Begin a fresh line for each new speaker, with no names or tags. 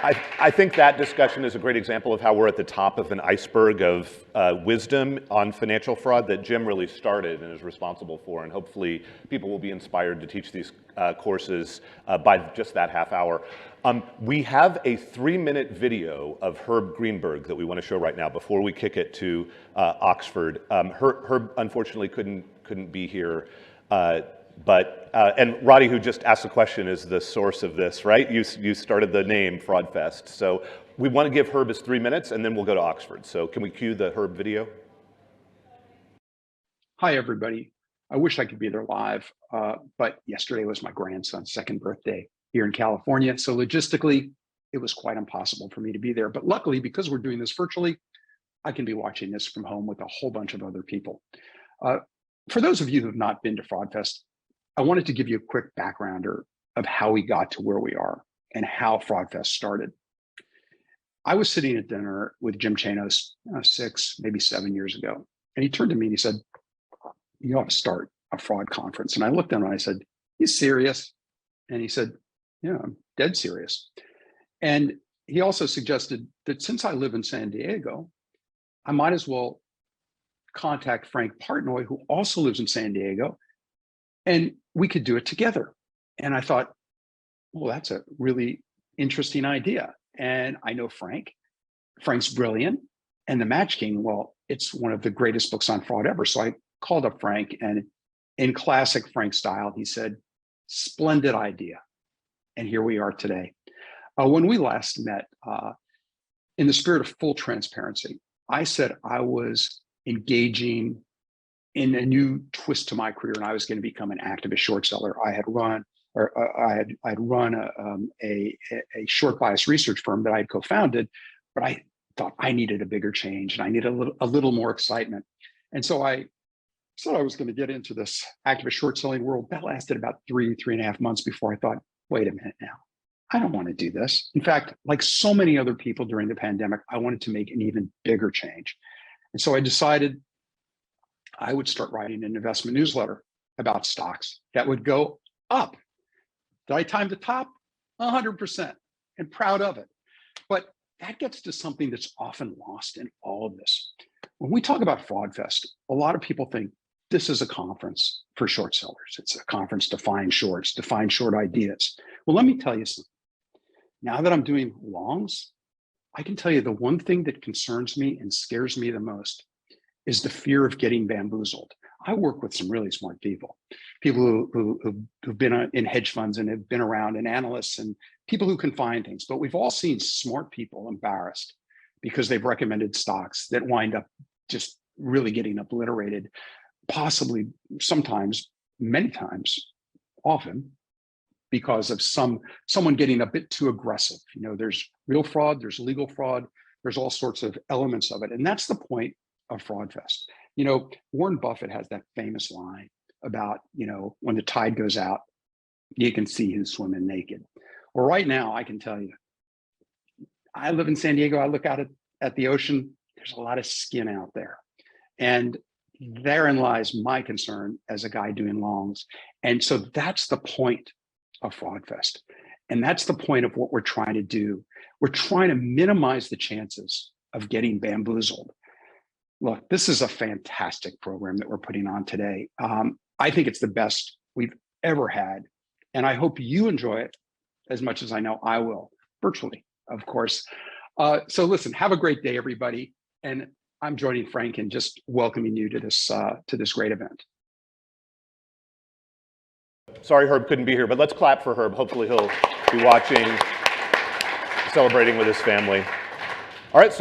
I think that discussion is a great example of how we're at the top of an iceberg of wisdom on financial fraud that Jim really started and is responsible for, and hopefully people will be inspired to teach these courses by just that half hour. We have a 3-minute video of Herb Greenberg that we want to show right now before we kick it to Oxford. Herb unfortunately couldn't be here. And Roddy, who just asked the question, is the source of this, right? You started the name Fraud Fest. So we want to give Herb his 3 minutes, and then we'll go to Oxford. So can we cue the Herb video?
Hi, everybody. I wish I could be there live, but yesterday was my grandson's 2nd birthday here in California. So logistically, it was quite impossible for me to be there. But luckily, because we're doing this virtually, I can be watching this from home with a whole bunch of other people. For those of you who have not been to Fraud Fest, I wanted to give you a quick backgrounder of how we got to where we are and how Fraud Fest started. I was sitting at dinner with Jim Chanos 6, maybe 7 years ago, and he turned to me and he said, "You ought to start a fraud conference." And I looked at him and I said, "You serious?" And he said, "Yeah, I'm dead serious." And he also suggested that since I live in San Diego, I might as well contact Frank Partnoy, who also lives in San Diego, and we could do it together. And I thought, well, that's a really interesting idea. And I know Frank. Frank's brilliant. And The Match King, well, it's one of the greatest books on fraud ever. So I called up Frank, and in classic Frank style, he said, "Splendid idea." And here we are today. When we last met, in the spirit of full transparency, I said I was engaging in a new twist to my career, and I was going to become an activist short seller. I had run a short bias research firm that I had co-founded, but I thought I needed a bigger change and I needed a little more excitement. And so I said I was going to get into this activist short selling world. That lasted about 3.5 months before I thought, wait a minute now, I don't want to do this. In fact, like so many other people during the pandemic, I wanted to make an even bigger change. And so I decided I would start writing an investment newsletter about stocks that would go up. Did I time the top? 100%, and proud of it. But that gets to something that's often lost in all of this. When we talk about Fraud Fest, a lot of people think this is a conference for short sellers. It's a conference to find shorts, to find short ideas. Well, let me tell you something. Now that I'm doing longs, I can tell you the one thing that concerns me and scares me the most is the fear of getting bamboozled. I work with some really smart people who've been in hedge funds and have been around, and analysts and people who can find things. But we've all seen smart people embarrassed because they've recommended stocks that wind up just really getting obliterated, possibly sometimes, many times, often, because of someone getting a bit too aggressive. You know, there's real fraud, there's legal fraud, there's all sorts of elements of it. And that's the point of Fraud Fest. You know, Warren Buffett has that famous line about, you know, when the tide goes out, you can see who's swimming naked. Well, right now, I can tell you, I live in San Diego. I look out at the ocean. There's a lot of skin out there. And therein lies my concern as a guy doing longs. And so that's the point of Fraud Fest. And that's the point of what we're trying to do. We're trying to minimize the chances of getting bamboozled. Look, this is a fantastic program that we're putting on today. I think it's the best we've ever had. And I hope you enjoy it as much as I know I will, virtually, of course. So listen, have a great day, everybody. And I'm joining Frank in just welcoming you to this great event.
Sorry Herb couldn't be here, but let's clap for Herb. Hopefully he'll be watching, celebrating with his family. All right. So